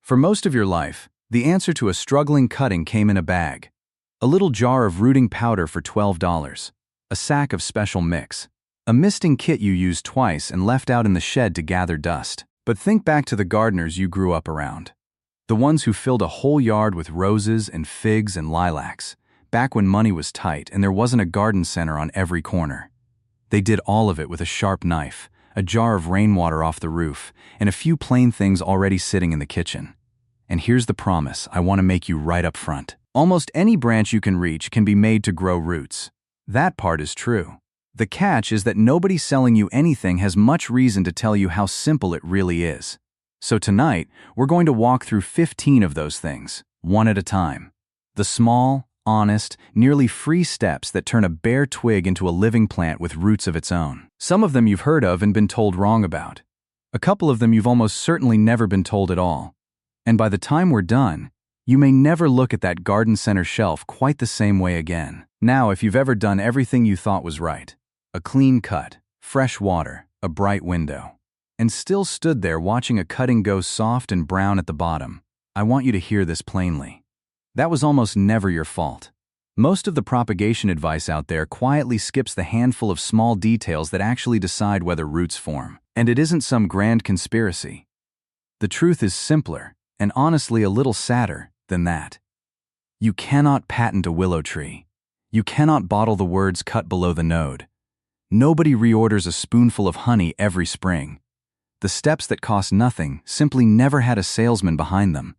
For most of your life, the answer to a struggling cutting came in a bag. A little jar of rooting powder for $12. A sack of special mix. A misting kit you used twice and left out in the shed to gather dust. But think back to the gardeners you grew up around. The ones who filled a whole yard with roses and figs and lilacs, back when money was tight and there wasn't a garden center on every corner. They did all of it with a sharp knife, a jar of rainwater off the roof, and a few plain things already sitting in the kitchen. And here's the promise I want to make you right up front. Almost any branch you can reach can be made to grow roots. That part is true. The catch is that nobody selling you anything has much reason to tell you how simple it really is. So tonight, we're going to walk through 15 of those things, one at a time. The small, honest, nearly free steps that turn a bare twig into a living plant with roots of its own. Some of them you've heard of and been told wrong about. A couple of them you've almost certainly never been told at all. And by the time we're done, you may never look at that garden center shelf quite the same way again. Now, if you've ever done everything you thought was right, a clean cut, fresh water, a bright window, and still stood there watching a cutting go soft and brown at the bottom, I want you to hear this plainly. That was almost never your fault. Most of the propagation advice out there quietly skips the handful of small details that actually decide whether roots form. And it isn't some grand conspiracy. The truth is simpler, and honestly a little sadder, than that. You cannot patent a willow tree. You cannot bottle the words cut below the node. Nobody reorders a spoonful of honey every spring. The steps that cost nothing simply never had a salesman behind them.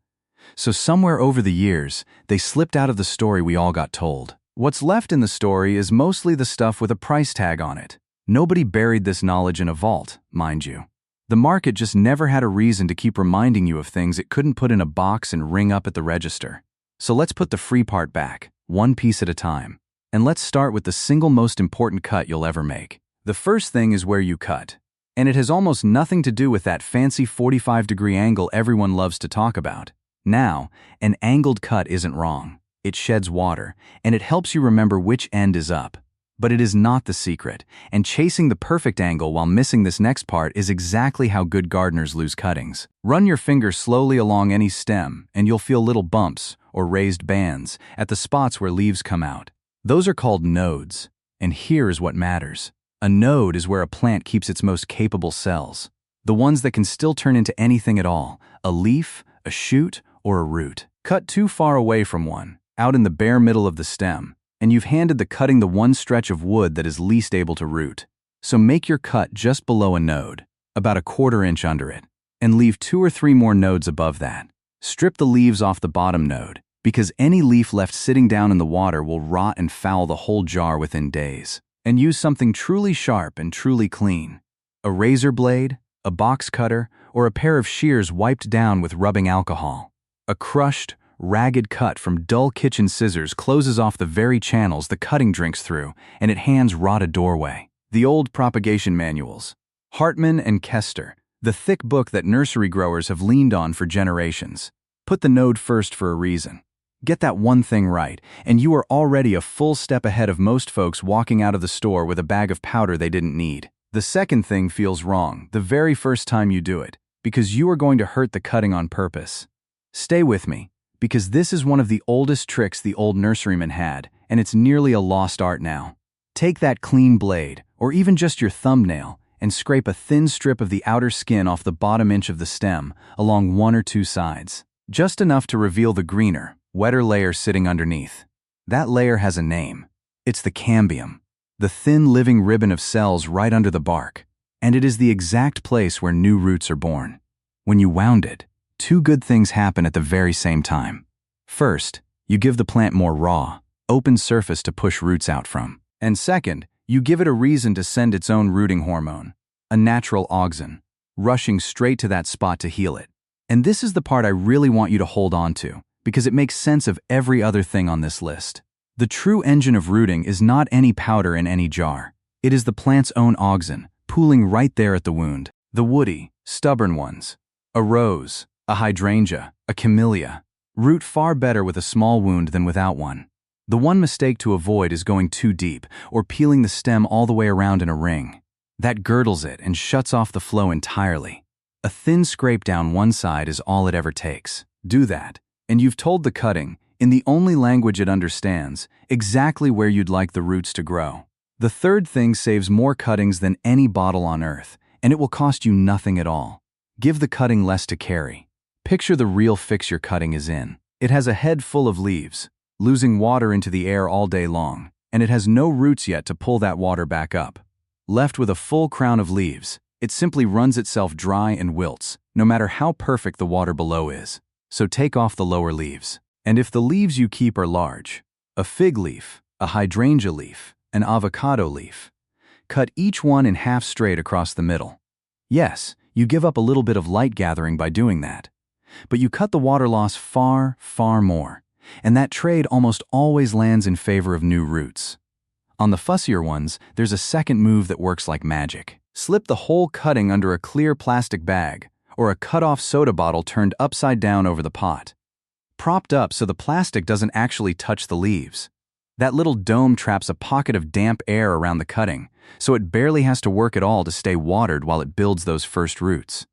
So somewhere over the years, they slipped out of the story we all got told. What's left in the story is mostly the stuff with a price tag on it. Nobody buried this knowledge in a vault, mind you. The market just never had a reason to keep reminding you of things it couldn't put in a box and ring up at the register. So let's put the free part back, one piece at a time. And let's start with the single most important cut you'll ever make. The first thing is where you cut. And it has almost nothing to do with that fancy 45-degree angle everyone loves to talk about. Now, an angled cut isn't wrong. It sheds water, and it helps you remember which end is up. But it is not the secret, and chasing the perfect angle while missing this next part is exactly how good gardeners lose cuttings. Run your finger slowly along any stem, and you'll feel little bumps, or raised bands, at the spots where leaves come out. Those are called nodes, and here is what matters. A node is where a plant keeps its most capable cells. The ones that can still turn into anything at all, a leaf, a shoot, or a root. Cut too far away from one, out in the bare middle of the stem, and you've handed the cutting the one stretch of wood that is least able to root. So make your cut just below a node, about a 1/4 inch under it, and leave 2 or 3 more nodes above that. Strip the leaves off the bottom node, because any leaf left sitting down in the water will rot and foul the whole jar within days. And use something truly sharp and truly clean. A razor blade, a box cutter, or a pair of shears wiped down with rubbing alcohol. A crushed, ragged cut from dull kitchen scissors closes off the very channels the cutting drinks through, and it hands rot a doorway. The old propagation manuals. Hartman and Kester, the thick book that nursery growers have leaned on for generations. Put the node first for a reason. Get that one thing right, and you are already a full step ahead of most folks walking out of the store with a bag of powder they didn't need. The second thing feels wrong the very first time you do it, because you are going to hurt the cutting on purpose. Stay with me, because this is one of the oldest tricks the old nurserymen had, and it's nearly a lost art now. Take that clean blade, or even just your thumbnail, and scrape a thin strip of the outer skin off the bottom inch of the stem, along 1 or 2 sides. Just enough to reveal the greener, wetter layer sitting underneath. That layer has a name. It's the cambium, the thin living ribbon of cells right under the bark, and it is the exact place where new roots are born. When you wound it, 2 good things happen at the very same time. First, you give the plant more raw, open surface to push roots out from. And second, you give it a reason to send its own rooting hormone, a natural auxin, rushing straight to that spot to heal it. And this is the part I really want you to hold on to, because it makes sense of every other thing on this list. The true engine of rooting is not any powder in any jar. It is the plant's own auxin, pooling right there at the wound. The woody, stubborn ones. A rose, a hydrangea, a camellia. Root far better with a small wound than without one. The one mistake to avoid is going too deep, or peeling the stem all the way around in a ring. That girdles it and shuts off the flow entirely. A thin scrape down one side is all it ever takes. Do that, and you've told the cutting, in the only language it understands, exactly where you'd like the roots to grow. The third thing saves more cuttings than any bottle on earth, and it will cost you nothing at all. Give the cutting less to carry. Picture the real fix your cutting is in. It has a head full of leaves, losing water into the air all day long, and it has no roots yet to pull that water back up. Left with a full crown of leaves, it simply runs itself dry and wilts, no matter how perfect the water below is. So take off the lower leaves. And if the leaves you keep are large, a fig leaf, a hydrangea leaf, an avocado leaf, cut each one in half straight across the middle. Yes, you give up a little bit of light gathering by doing that, but you cut the water loss far, far more, and that trade almost always lands in favor of new roots. On the fussier ones, there's a second move that works like magic. Slip the whole cutting under a clear plastic bag, or a cut-off soda bottle turned upside down over the pot. Propped up so the plastic doesn't actually touch the leaves. That little dome traps a pocket of damp air around the cutting, so it barely has to work at all to stay watered while it builds those first roots.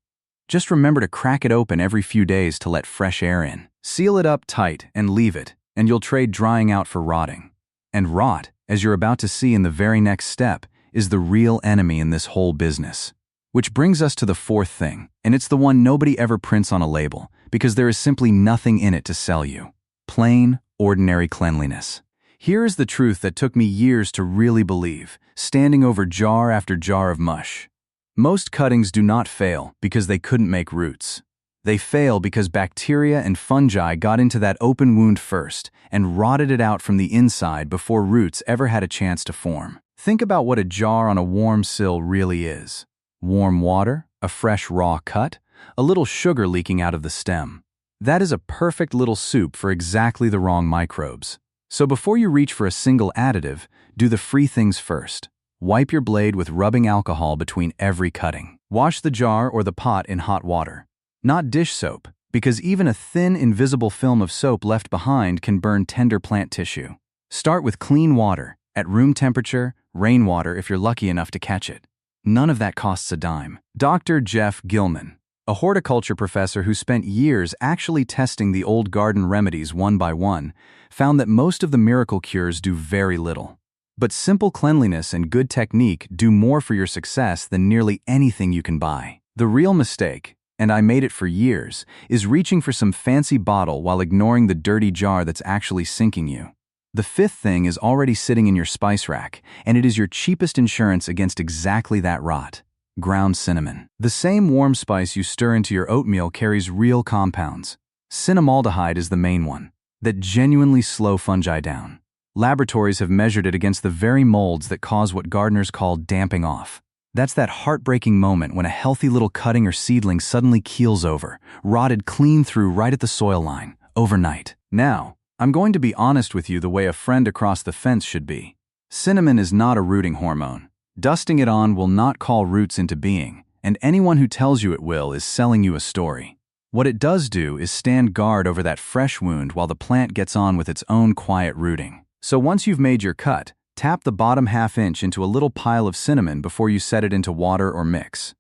Just remember to crack it open every few days to let fresh air in. Seal it up tight and leave it, and you'll trade drying out for rotting. And rot, as you're about to see in the very next step, is the real enemy in this whole business. Which brings us to the fourth thing, and it's the one nobody ever prints on a label, because there is simply nothing in it to sell you. Plain, ordinary cleanliness. Here is the truth that took me years to really believe, standing over jar after jar of mush. Most cuttings do not fail because they couldn't make roots. They fail because bacteria and fungi got into that open wound first and rotted it out from the inside before roots ever had a chance to form. Think about what a jar on a warm sill really is. Warm water, a fresh raw cut, a little sugar leaking out of the stem. That is a perfect little soup for exactly the wrong microbes. So before you reach for a single additive, do the free things first. Wipe your blade with rubbing alcohol between every cutting. Wash the jar or the pot in hot water. Not dish soap, because even a thin, invisible film of soap left behind can burn tender plant tissue. Start with clean water, at room temperature, rainwater if you're lucky enough to catch it. None of that costs a dime. Dr. Jeff Gilman, a horticulture professor who spent years actually testing the old garden remedies one by one, found that most of the miracle cures do very little. But simple cleanliness and good technique do more for your success than nearly anything you can buy. The real mistake, and I made it for years, is reaching for some fancy bottle while ignoring the dirty jar that's actually sinking you. The fifth thing is already sitting in your spice rack, and it is your cheapest insurance against exactly that rot. Ground cinnamon. The same warm spice you stir into your oatmeal carries real compounds. Cinnamaldehyde is the main one, that genuinely slow fungi down. Laboratories have measured it against the very molds that cause what gardeners call damping off. That's that heartbreaking moment when a healthy little cutting or seedling suddenly keels over, rotted clean through right at the soil line, overnight. Now, I'm going to be honest with you the way a friend across the fence should be. Cinnamon is not a rooting hormone. Dusting it on will not call roots into being, and anyone who tells you it will is selling you a story. What it does do is stand guard over that fresh wound while the plant gets on with its own quiet rooting. So once you've made your cut, tap the bottom half-inch into a little pile of cinnamon before you set it into water or mix.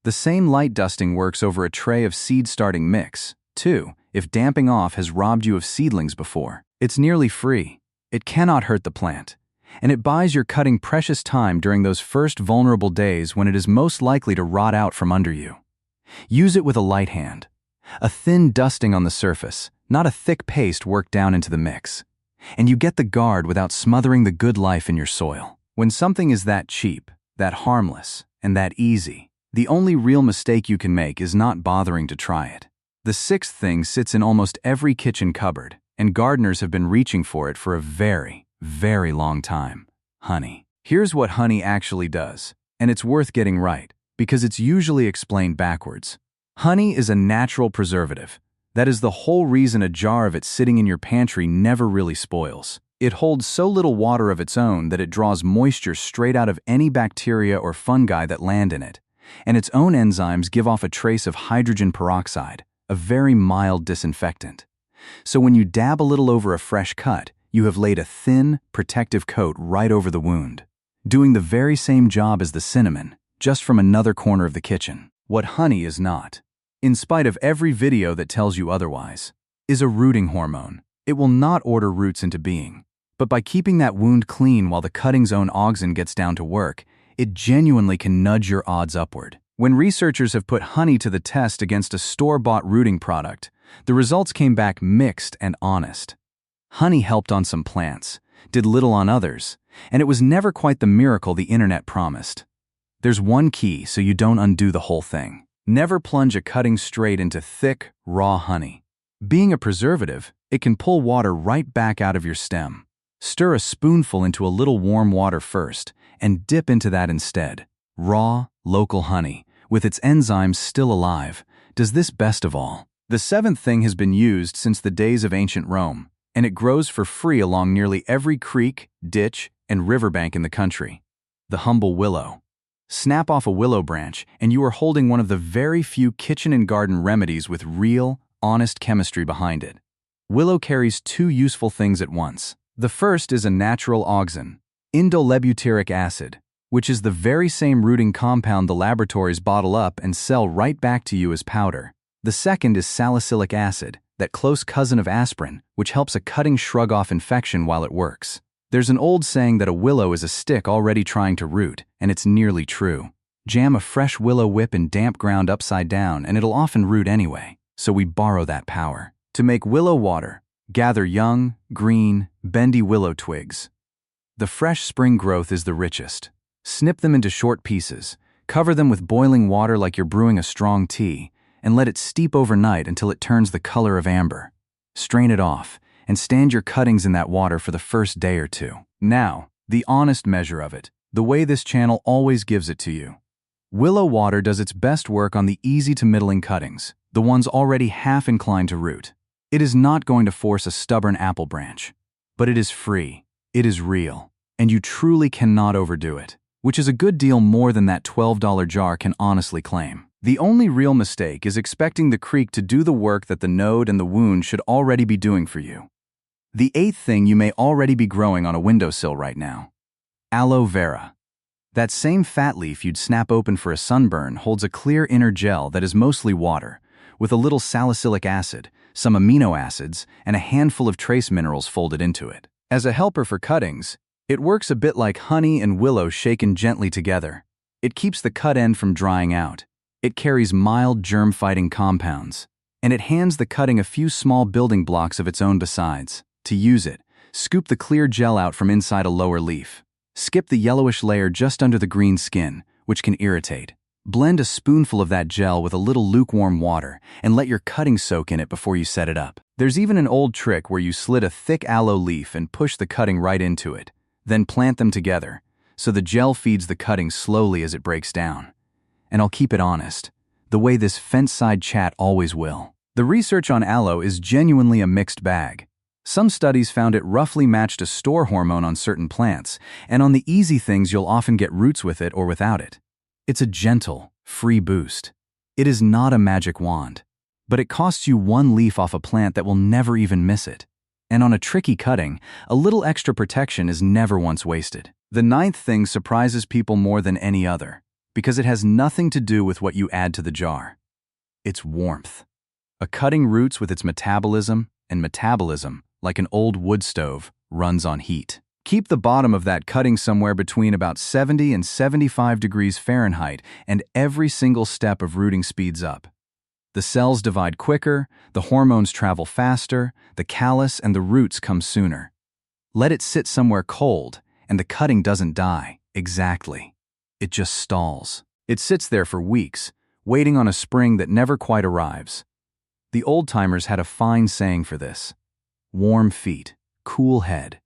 The same light dusting works over a tray of seed-starting mix, too, if damping off has robbed you of seedlings before. It's nearly free. It cannot hurt the plant. And it buys your cutting precious time during those first vulnerable days when it is most likely to rot out from under you. Use it with a light hand. A thin dusting on the surface, not a thick paste worked down into the mix. And you get the guard without smothering the good life in your soil. When something is that cheap, that harmless, and that easy, the only real mistake you can make is not bothering to try it. The sixth thing sits in almost every kitchen cupboard, and gardeners have been reaching for it for a very, very long time. Honey. Here's what honey actually does, and it's worth getting right, because it's usually explained backwards. Honey is a natural preservative. That is the whole reason a jar of it sitting in your pantry never really spoils. It holds so little water of its own that it draws moisture straight out of any bacteria or fungi that land in it, and its own enzymes give off a trace of hydrogen peroxide, a very mild disinfectant. So when you dab a little over a fresh cut, you have laid a thin, protective coat right over the wound, doing the very same job as the cinnamon, just from another corner of the kitchen. What honey is not. in spite of every video that tells you otherwise, is a rooting hormone. It will not order roots into being. But by keeping that wound clean while the cutting's own auxin gets down to work, it genuinely can nudge your odds upward. When researchers have put honey to the test against a store-bought rooting product, the results came back mixed and honest. Honey helped on some plants, did little on others, and it was never quite the miracle the internet promised. There's one key so you don't undo the whole thing. Never plunge a cutting straight into thick, raw honey. Being a preservative, it can pull water right back out of your stem. Stir a spoonful into a little warm water first, and dip into that instead. Raw, local honey, with its enzymes still alive, does this best of all. The seventh thing has been used since the days of ancient Rome, and it grows for free along nearly every creek, ditch, and riverbank in the country. The humble willow. Snap off a willow branch, and you are holding one of the very few kitchen and garden remedies with real, honest chemistry behind it. Willow carries two useful things at once. The first is a natural auxin, indolebutyric acid, which is the very same rooting compound the laboratories bottle up and sell right back to you as powder. The second is salicylic acid, that close cousin of aspirin, which helps a cutting shrug off infection while it works. There's an old saying that a willow is a stick already trying to root, and it's nearly true. Jam a fresh willow whip in damp ground upside down and it'll often root anyway, so we borrow that power. To make willow water, gather young, green, bendy willow twigs. The fresh spring growth is the richest. Snip them into short pieces, cover them with boiling water like you're brewing a strong tea, and let it steep overnight until it turns the color of amber. Strain it off, and stand your cuttings in that water for the first day or two. Now, the honest measure of it, the way this channel always gives it to you. Willow water does its best work on the easy to middling cuttings, the ones already half inclined to root. It is not going to force a stubborn apple branch, but it is free, it is real, and you truly cannot overdo it, which is a good deal more than that $12 jar can honestly claim. The only real mistake is expecting the creek to do the work that the node and the wound should already be doing for you. The eighth thing you may already be growing on a windowsill right now. Aloe vera. That same fat leaf you'd snap open for a sunburn holds a clear inner gel that is mostly water, with a little salicylic acid, some amino acids, and a handful of trace minerals folded into it. As a helper for cuttings, it works a bit like honey and willow shaken gently together. It keeps the cut end from drying out. It carries mild germ-fighting compounds, and it hands the cutting a few small building blocks of its own besides. To use it, scoop the clear gel out from inside a lower leaf. Skip the yellowish layer just under the green skin, which can irritate. Blend a spoonful of that gel with a little lukewarm water and let your cutting soak in it before you set it up. There's even an old trick where you slit a thick aloe leaf and push the cutting right into it, then plant them together, so the gel feeds the cutting slowly as it breaks down. And I'll keep it honest, the way this fence-side chat always will. The research on aloe is genuinely a mixed bag. Some studies found it roughly matched a store hormone on certain plants, and on the easy things you'll often get roots with it or without it. It's a gentle, free boost. It is not a magic wand, but it costs you one leaf off a plant that will never even miss it. And on a tricky cutting, a little extra protection is never once wasted. The ninth thing surprises people more than any other, because it has nothing to do with what you add to the jar. It's warmth. A cutting roots with its metabolism, and metabolism, like an old wood stove, runs on heat. Keep the bottom of that cutting somewhere between about 70 and 75 degrees Fahrenheit, and every single step of rooting speeds up. The cells divide quicker, the hormones travel faster, the callus and the roots come sooner. Let it sit somewhere cold, and the cutting doesn't die, exactly. It just stalls. It sits there for weeks, waiting on a spring that never quite arrives. The old-timers had a fine saying for this. Warm feet, cool head.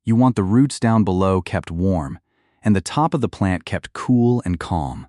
You want the roots down below kept warm, and the top of the plant kept cool and calm.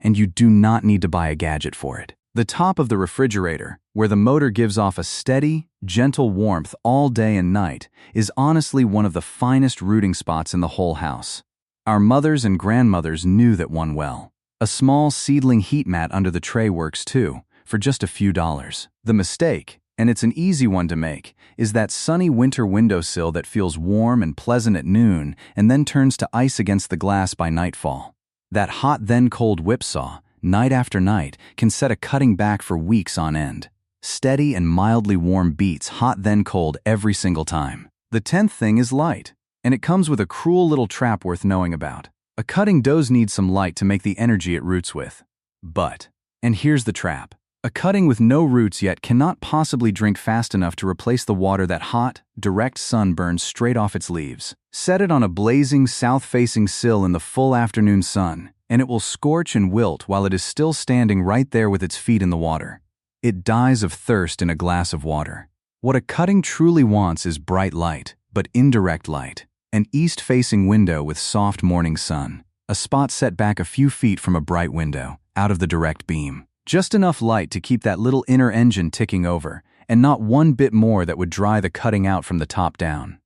And you do not need to buy a gadget for it. The top of the refrigerator, where the motor gives off a steady, gentle warmth all day and night, is honestly one of the finest rooting spots in the whole house. Our mothers and grandmothers knew that one well. A small seedling heat mat under the tray works too, for just a few dollars. The mistake, and it's an easy one to make, is that sunny winter windowsill that feels warm and pleasant at noon and then turns to ice against the glass by nightfall. That hot then cold whipsaw, night after night, can set a cutting back for weeks on end. Steady and mildly warm beats, hot then cold every single time. The 10th thing is light, and it comes with a cruel little trap worth knowing about. A cutting does need some light to make the energy it roots with. But, and here's the trap, a cutting with no roots yet cannot possibly drink fast enough to replace the water that hot, direct sun burns straight off its leaves. Set it on a blazing, south-facing sill in the full afternoon sun, and it will scorch and wilt while it is still standing right there with its feet in the water. It dies of thirst in a glass of water. What a cutting truly wants is bright light, but indirect light. An east-facing window with soft morning sun. A spot set back a few feet from a bright window, out of the direct beam. Just enough light to keep that little inner engine ticking over, and not one bit more that would dry the cutting out from the top down.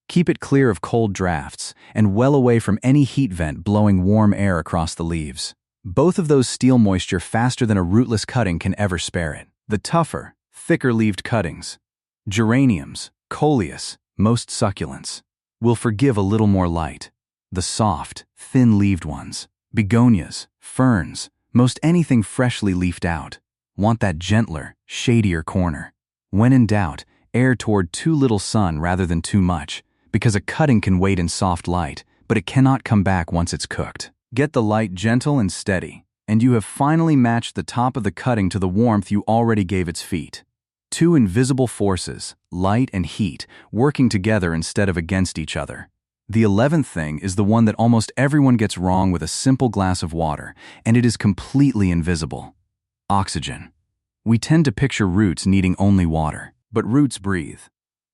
Keep it clear of cold drafts, and well away from any heat vent blowing warm air across the leaves. Both of those steal moisture faster than a rootless cutting can ever spare it. The tougher, thicker-leaved cuttings, geraniums, coleus, most succulents, will forgive a little more light. The soft, thin-leaved ones, begonias, ferns, most anything freshly leafed out, want that gentler, shadier corner. When in doubt, err toward too little sun rather than too much, because a cutting can wait in soft light, but it cannot come back once it's cooked. Get the light gentle and steady, and you have finally matched the top of the cutting to the warmth you already gave its feet. Two invisible forces, light and heat, working together instead of against each other. The 11th thing is the one that almost everyone gets wrong with a simple glass of water, and it is completely invisible. Oxygen. We tend to picture roots needing only water, but roots breathe.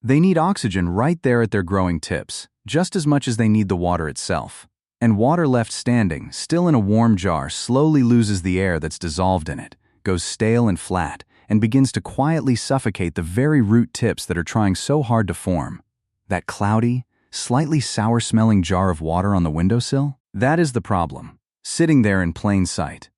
They need oxygen right there at their growing tips, just as much as they need the water itself. And water left standing, still in a warm jar, slowly loses the air that's dissolved in it, goes stale and flat, and begins to quietly suffocate the very root tips that are trying so hard to form. That cloudy, slightly sour-smelling jar of water on the windowsill? That is the problem, sitting there in plain sight.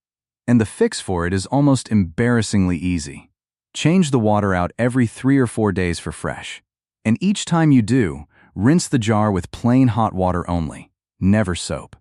And the fix for it is almost embarrassingly easy. Change the water out every 3 or 4 days for fresh. And each time you do, rinse the jar with plain hot water only. Never soap.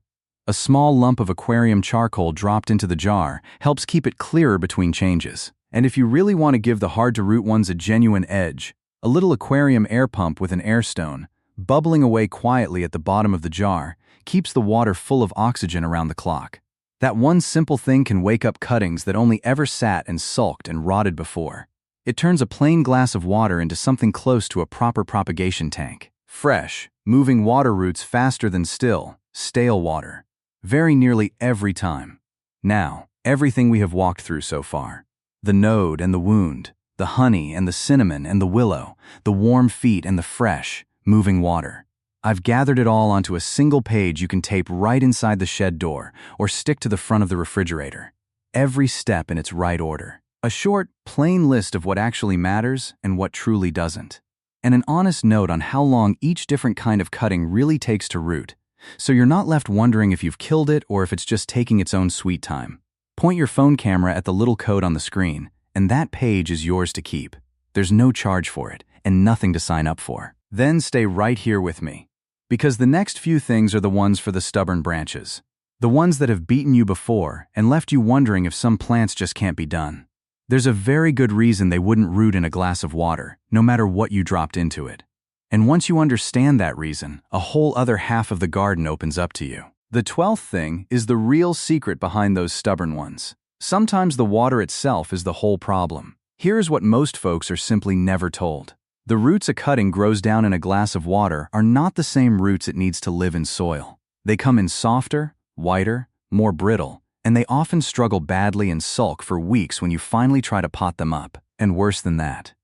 A small lump of aquarium charcoal dropped into the jar helps keep it clearer between changes. And if you really want to give the hard-to-root ones a genuine edge, a little aquarium air pump with an air stone, bubbling away quietly at the bottom of the jar, keeps the water full of oxygen around the clock. That one simple thing can wake up cuttings that only ever sat and sulked and rotted before. It turns a plain glass of water into something close to a proper propagation tank. Fresh, moving water roots faster than still, stale water. Very nearly every time. Now, everything we have walked through so far. The node and the wound, the honey and the cinnamon and the willow, the warm feet and the fresh, moving water. I've gathered it all onto a single page you can tape right inside the shed door or stick to the front of the refrigerator. Every step in its right order. A short, plain list of what actually matters and what truly doesn't. And an honest note on how long each different kind of cutting really takes to root, so you're not left wondering if you've killed it or if it's just taking its own sweet time. Point your phone camera at the little code on the screen, and that page is yours to keep. There's no charge for it, and nothing to sign up for. Then stay right here with me, because the next few things are the ones for the stubborn branches. The ones that have beaten you before and left you wondering if some plants just can't be done. There's a very good reason they wouldn't root in a glass of water, no matter what you dropped into it. And once you understand that reason, a whole other half of the garden opens up to you. The 12th thing is the real secret behind those stubborn ones. Sometimes the water itself is the whole problem. Here's what most folks are simply never told. The roots a cutting grows down in a glass of water are not the same roots it needs to live in soil. They come in softer, whiter, more brittle, and they often struggle badly and sulk for weeks when you finally try to pot them up. And worse than that,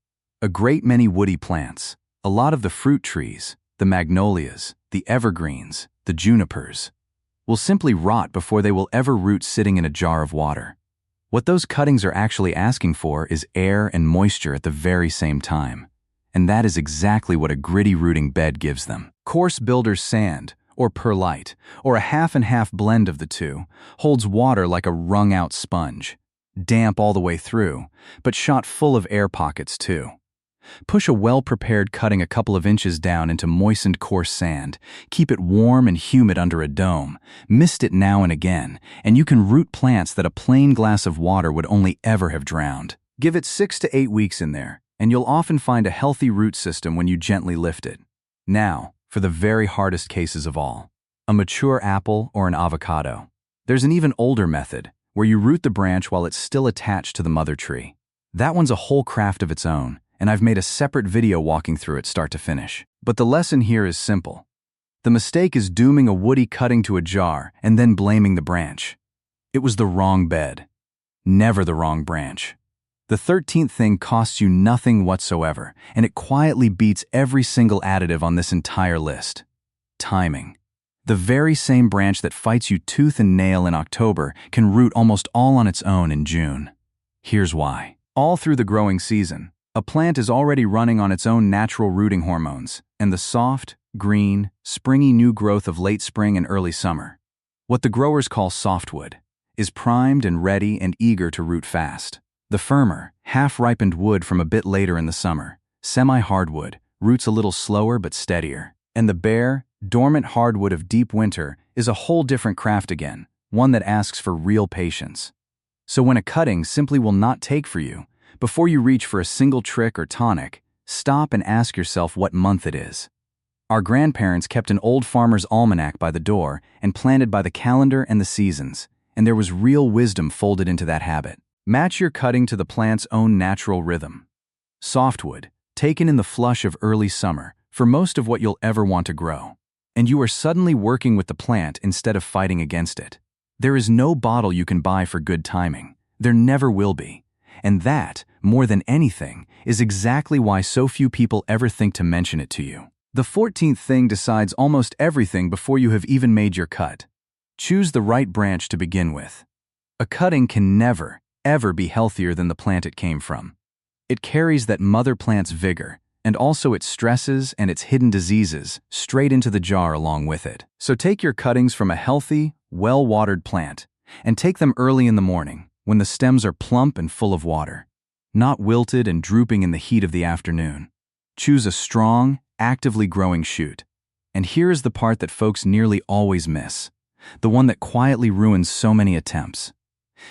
a great many woody plants, a lot of the fruit trees, the magnolias, the evergreens, the junipers, will simply rot before they will ever root sitting in a jar of water. What those cuttings are actually asking for is air and moisture at the very same time. And that is exactly what a gritty rooting bed gives them. Coarse builder's sand, or perlite, or a half-and-half blend of the two, holds water like a wrung-out sponge, damp all the way through, but shot full of air pockets too. Push a well-prepared cutting a couple of inches down into moistened coarse sand. Keep it warm and humid under a dome. Mist it now and again, and you can root plants that a plain glass of water would only ever have drowned. Give it 6 to 8 weeks in there, and you'll often find a healthy root system when you gently lift it. Now, for the very hardest cases of all. A mature apple or an avocado. There's an even older method, where you root the branch while it's still attached to the mother tree. That one's a whole craft of its own, and I've made a separate video walking through it start to finish. But the lesson here is simple. The mistake is dooming a woody cutting to a jar and then blaming the branch. It was the wrong bed, never the wrong branch. The 13th thing costs you nothing whatsoever, and it quietly beats every single additive on this entire list. Timing. The very same branch that fights you tooth and nail in October can root almost all on its own in June. Here's why. All through the growing season, a plant is already running on its own natural rooting hormones, and the soft, green, springy new growth of late spring and early summer, what the growers call softwood, is primed and ready and eager to root fast. The firmer, half-ripened wood from a bit later in the summer, semi-hardwood, roots a little slower but steadier. And the bare, dormant hardwood of deep winter is a whole different craft again, one that asks for real patience. So when a cutting simply will not take for you, before you reach for a single trick or tonic, stop and ask yourself what month it is. Our grandparents kept an old farmer's almanac by the door and planted by the calendar and the seasons, and there was real wisdom folded into that habit. Match your cutting to the plant's own natural rhythm. Softwood, taken in the flush of early summer, for most of what you'll ever want to grow. And you are suddenly working with the plant instead of fighting against it. There is no bottle you can buy for good timing. There never will be. And that, more than anything, is exactly why so few people ever think to mention it to you. The 14th thing decides almost everything before you have even made your cut. Choose the right branch to begin with. A cutting can never, ever be healthier than the plant it came from. It carries that mother plant's vigor, and also its stresses and its hidden diseases, straight into the jar along with it. So take your cuttings from a healthy, well-watered plant, and take them early in the morning, when the stems are plump and full of water, not wilted and drooping in the heat of the afternoon. Choose a strong, actively growing shoot. And here is the part that folks nearly always miss, the one that quietly ruins so many attempts.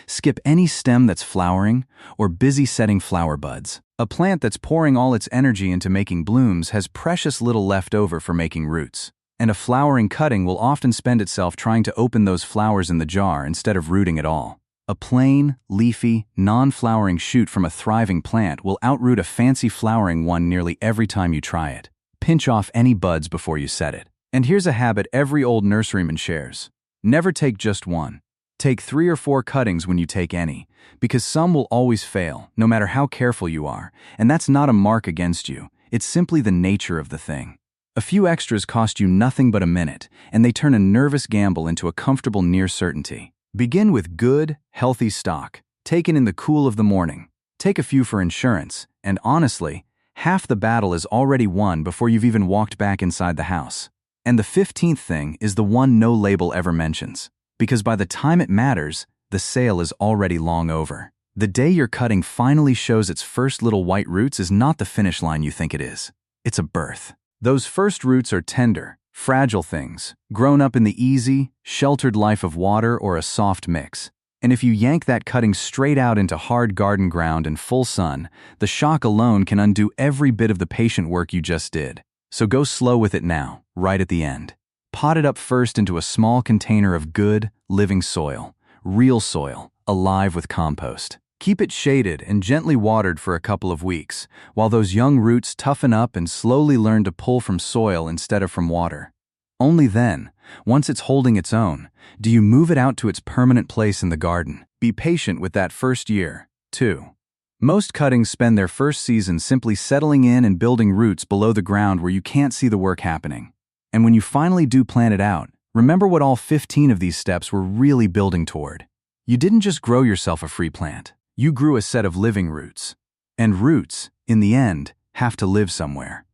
Skip any stem that's flowering or busy setting flower buds. A plant that's pouring all its energy into making blooms has precious little left over for making roots. And a flowering cutting will often spend itself trying to open those flowers in the jar instead of rooting at all. A plain, leafy, non-flowering shoot from a thriving plant will outroot a fancy flowering one nearly every time you try it. Pinch off any buds before you set it. And here's a habit every old nurseryman shares. Never take just one. Take 3 or 4 cuttings when you take any, because some will always fail, no matter how careful you are, and that's not a mark against you. It's simply the nature of the thing. A few extras cost you nothing but a minute, and they turn a nervous gamble into a comfortable near certainty. Begin with good, healthy stock, taken in the cool of the morning. Take a few for insurance, and honestly, half the battle is already won before you've even walked back inside the house. And the 15th thing is the one no label ever mentions, because by the time it matters, the sale is already long over. The day your cutting finally shows its first little white roots is not the finish line you think it is. It's a birth. Those first roots are tender, fragile things, grown up in the easy, sheltered life of water or a soft mix. And if you yank that cutting straight out into hard garden ground and full sun, the shock alone can undo every bit of the patient work you just did. So go slow with it now, right at the end. Pot it up first into a small container of good, living soil, real soil, alive with compost. Keep it shaded and gently watered for a couple of weeks, while those young roots toughen up and slowly learn to pull from soil instead of from water. Only then, once it's holding its own, do you move it out to its permanent place in the garden. Be patient with that first year, too. Most cuttings spend their first season simply settling in and building roots below the ground where you can't see the work happening. And when you finally do plant it out, remember what all 15 of these steps were really building toward. You didn't just grow yourself a free plant. You grew a set of living roots. And roots, in the end, have to live somewhere.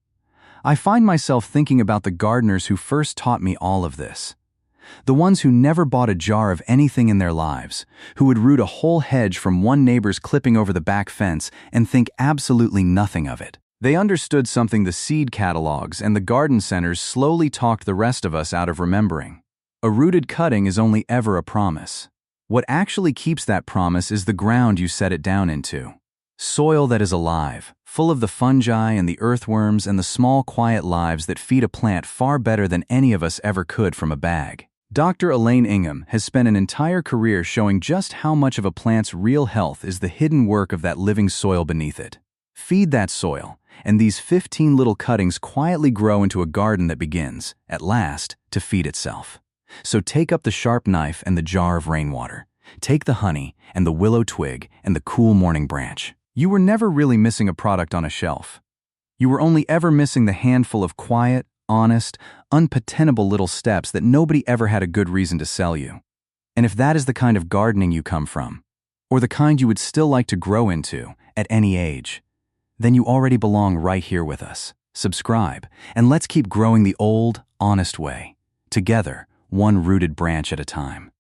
I find myself thinking about the gardeners who first taught me all of this. The ones who never bought a jar of anything in their lives, who would root a whole hedge from one neighbor's clipping over the back fence and think absolutely nothing of it. They understood something the seed catalogs and the garden centers slowly talked the rest of us out of remembering. A rooted cutting is only ever a promise. What actually keeps that promise is the ground you set it down into. Soil that is alive, full of the fungi and the earthworms and the small quiet lives that feed a plant far better than any of us ever could from a bag. Dr. Elaine Ingham has spent an entire career showing just how much of a plant's real health is the hidden work of that living soil beneath it. Feed that soil, and these 15 little cuttings quietly grow into a garden that begins, at last, to feed itself. So take up the sharp knife and the jar of rainwater. Take the honey and the willow twig and the cool morning branch. You were never really missing a product on a shelf. You were only ever missing the handful of quiet, honest, unpatentable little steps that nobody ever had a good reason to sell you. And if that is the kind of gardening you come from, or the kind you would still like to grow into at any age, then you already belong right here with us. Subscribe, and let's keep growing the old, honest way. Together, one rooted branch at a time.